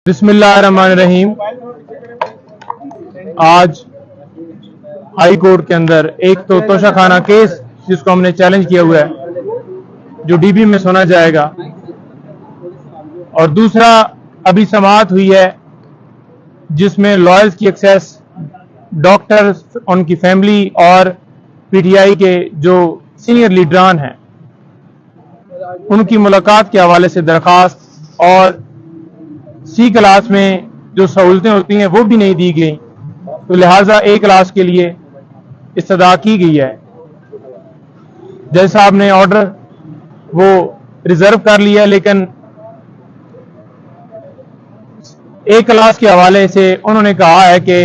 बिस्मिल्लाहिर्रहमानिर्रहीम। आज high court के अंदर एक तो तोशाखाना केस जिसको हमने चैलेंज किया हुआ है जो डीबी में सुना जाएगा, और दूसरा अभी समाअत हुई है जिसमें लॉयर्स की एक्सेस, डॉक्टर्स, उनकी फैमिली और पीटीआई के जो सीनियर लीडरान हैं उनकी मुलाकात के हवाले से दरखास्त और सी क्लास में जो सहूलतें होती हैं वो भी नहीं दी गई, तो लिहाजा ए क्लास के लिए इस्तदा की गई है। जज साहब ने ऑर्डर वो रिजर्व कर लिया, लेकिन ए क्लास के हवाले से उन्होंने कहा है कि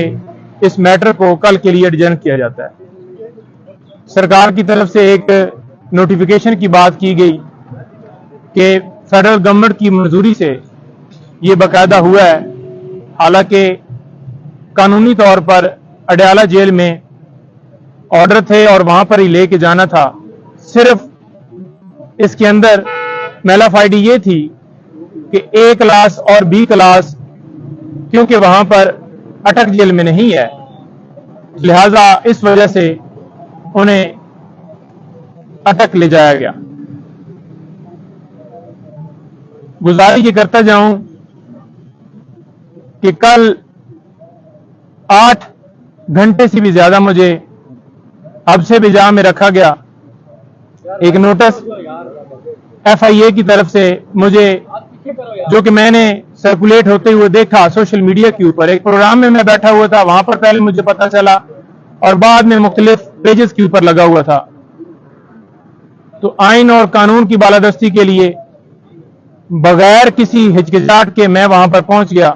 इस मैटर को कल के लिए एडजर्न किया जाता है। सरकार की तरफ से एक नोटिफिकेशन की बात की गई कि फेडरल गवर्नमेंट की मंजूरी से ये बाकायदा हुआ है, हालांकि कानूनी तौर पर अडयाला जेल में ऑर्डर थे और वहां पर ही लेके जाना था। सिर्फ इसके अंदर मेलाफाइडी ये थी कि ए क्लास और बी क्लास क्योंकि वहां पर अटक जेल में नहीं है, लिहाजा इस वजह से उन्हें अटक ले जाया गया। गुजारिश ये करता जाऊं कि कल 8 घंटे से भी ज्यादा मुझे हब्से बिजा में रखा गया। एक नोटिस एफआईए की तरफ से मुझे, जो कि मैंने सर्कुलेट होते हुए देखा सोशल मीडिया के ऊपर, एक प्रोग्राम में मैं बैठा हुआ था, वहां पर पहले मुझे पता चला और बाद में मुख्तलिफ पेजेस के ऊपर लगा हुआ था। तो आइन और कानून की बालादस्ती के लिए बगैर किसी हिचकिचाहट के मैं वहां पर पहुंच गया।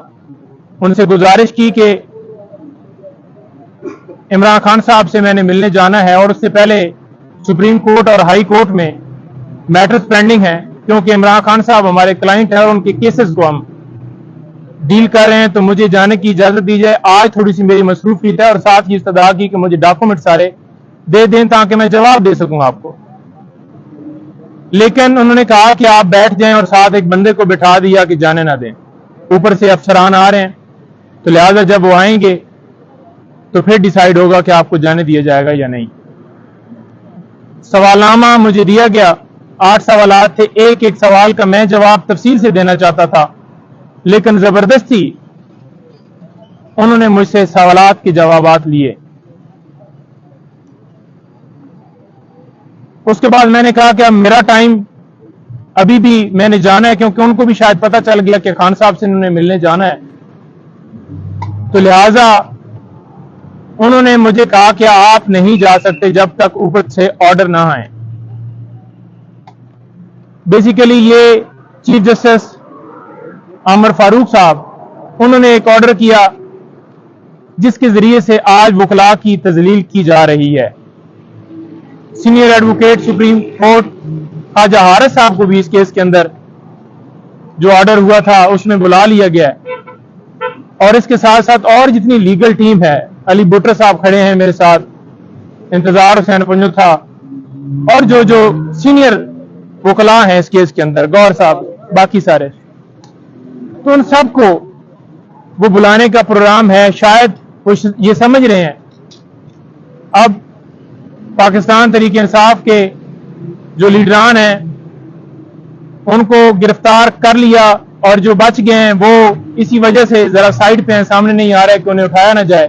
उनसे गुजारिश की कि इमरान खान साहब से मैंने मिलने जाना है और उससे पहले सुप्रीम कोर्ट और हाई कोर्ट में मैटर्स पेंडिंग हैं, क्योंकि इमरान खान साहब हमारे क्लाइंट हैं और उनके केसेस को हम डील कर रहे हैं, तो मुझे जाने की इजाजत दी जाए। आज थोड़ी सी मेरी मसरूफियत है और साथ ही इस्तदा की कि मुझे डॉक्यूमेंट सारे दे दें ताकि मैं जवाब दे सकूं आपको। लेकिन उन्होंने कहा कि आप बैठ जाएं और साथ एक बंदे को बिठा दिया कि जाने ना दें। ऊपर से अफसरान आ रहे हैं, तो लिहाजा जब वो आएंगे तो फिर डिसाइड होगा कि आपको जाने दिया जाएगा या नहीं। सवालनामा मुझे दिया गया, 8 सवालात थे। एक एक सवाल का मैं जवाब तफसील से देना चाहता था, लेकिन जबरदस्ती उन्होंने मुझसे सवालात के जवाबात लिए। उसके बाद मैंने कहा कि अब मेरा टाइम अभी भी मैंने जाना है, क्योंकि उनको भी शायद पता चल गया कि खान साहब से उन्होंने मिलने जाना है, तो लिहाजा उन्होंने मुझे कहा कि आप नहीं जा सकते जब तक ऊपर से ऑर्डर ना आए। बेसिकली ये चीफ जस्टिस आमर फारूक साहब, उन्होंने एक ऑर्डर किया जिसके जरिए से आज वकला की तजलील की जा रही है। Senior advocate supreme court Khwaja Haris साहब को भी इस केस के अंदर जो ऑर्डर हुआ था उसमें बुला लिया गया है, और इसके साथ साथ और जितनी लीगल टीम है, अली बुटर साहब खड़े हैं मेरे साथ, इंतजार हुसैन पंजू था, और जो जो सीनियर वकला हैं इस केस के अंदर, गौर साहब, बाकी सारे, तो उन सबको वो बुलाने का प्रोग्राम है। शायद वो ये समझ रहे हैं अब पाकिस्तान तहरीक इंसाफ के जो लीडरान हैं उनको गिरफ्तार कर लिया, और जो बच गए हैं वो इसी वजह से जरा साइड पे हैं, सामने नहीं आ रहा है कि उन्हें उठाया ना जाए,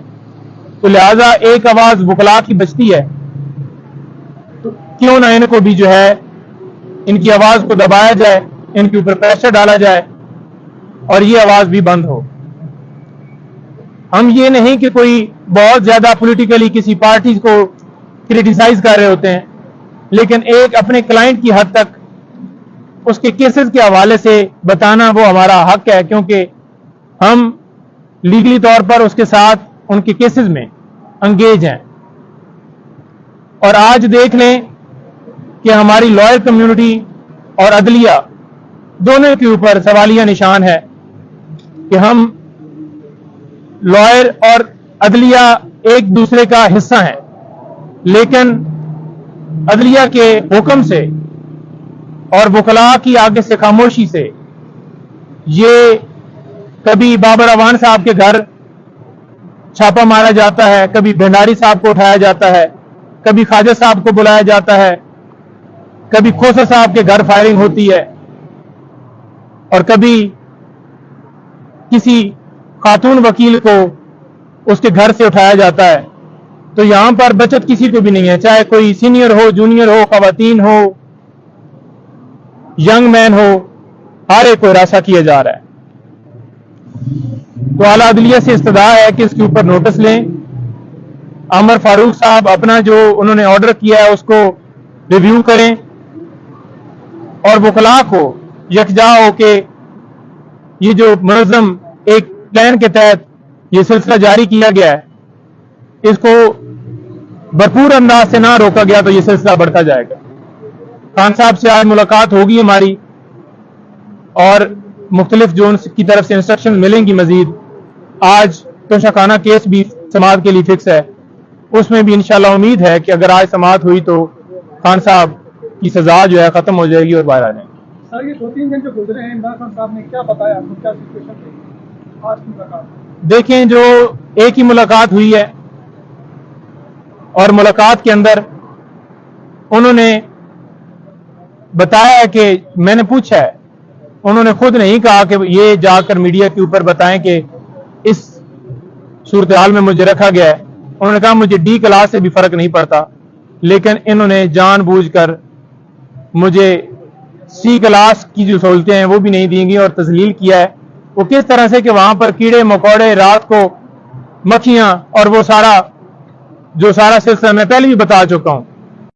तो लिहाजा एक आवाज वकला की बचती है, तो क्यों ना इनको भी जो है इनकी आवाज को दबाया जाए, इनके ऊपर प्रेशर डाला जाए और ये आवाज भी बंद हो। हम ये नहीं कि कोई बहुत ज्यादा पॉलिटिकली किसी पार्टी को क्रिटिसाइज कर रहे होते हैं, लेकिन एक अपने क्लाइंट की हद तक उसके केसेस के हवाले से बताना वो हमारा हक है, क्योंकि हम लीगली तौर पर उसके साथ उनके केसेस में अंगेज हैं। और आज देख लें कि हमारी लॉयर कम्युनिटी और अदलिया दोनों के ऊपर सवालिया निशान है कि हम लॉयर और अदलिया एक दूसरे का हिस्सा हैं, लेकिन अदलिया के हुक्म से और वकला की आगे से खामोशी से ये کبھی بابر اعوان صاحب کے گھر چھاپا مارا جاتا ہے، کبھی بھنڈاری صاحب کو اٹھایا جاتا ہے، کبھی خواجہ صاحب کو بلایا جاتا ہے، کبھی کھوسا صاحب کے گھر فائرنگ ہوتی ہے، اور کبھی کسی خاتون وکیل کو اس کے گھر سے اٹھایا جاتا ہے۔ تو یہاں پر بچت کسی کو بھی نہیں ہے، چاہے کوئی سینئر ہو، جونیئر ہو، خواتین ہو، ینگ مین ہو، ہر ایک کو ہراساں کیا جا رہا ہے۔ تو اعلیٰ عدلیہ سے استدعا ہے کہ اس کے اوپر نوٹس لیں، عمر فاروق صاحب اپنا جو انہوں نے آرڈر کیا ہے اس کو ریویو کریں، اور وکلاء کو یکجا ہو کے یہ جو منظم ایک پلان کے تحت یہ سلسلہ جاری کیا گیا ہے، اس کو بھرپور انداز سے نہ روکا گیا تو یہ سلسلہ بڑھتا جائے گا۔ خان صاحب سے آج ملاقات ہوگی ہماری، اور مختلف جو ان کی طرف سے انسٹرکشن ملیں گی مزید۔ آج توشہ خانہ کیس بھی سماعت کے لیے فکس ہے، اس میں بھی انشاءاللہ امید ہے کہ اگر آج سماعت ہوئی تو خان صاحب کی سزا جو ہے ختم ہو جائے گی اور باہر آ جائیں گے۔ سر یہ 2-3 دن جو گزرے ہیں، عمران خان صاحب نے کیا بتایا آپ کو، کیا سچویشن تھی آج کی ملاقات؟ دیکھیں، جو ایک ہی ملاقات ہوئی ہے، اور ملاقات کے اندر انہوں نے بتایا کہ میں نے پوچھا ہے، انہوں نے خود نہیں کہا کہ یہ جا کر میڈیا کے اوپر بتائیں کہ اس صورتحال میں مجھے رکھا گیا ہے۔ انہوں نے کہا مجھے ڈی کلاس سے بھی فرق نہیں پڑتا، لیکن انہوں نے جان بوجھ کر مجھے سی کلاس کی جو سہولتیں ہیں وہ بھی نہیں دیں گی، اور تذلیل کیا ہے۔ وہ کس طرح سے کہ وہاں پر کیڑے مکوڑے، رات کو مکھیاں، اور وہ سارا سلسلہ میں پہلے بھی بتا چکا ہوں۔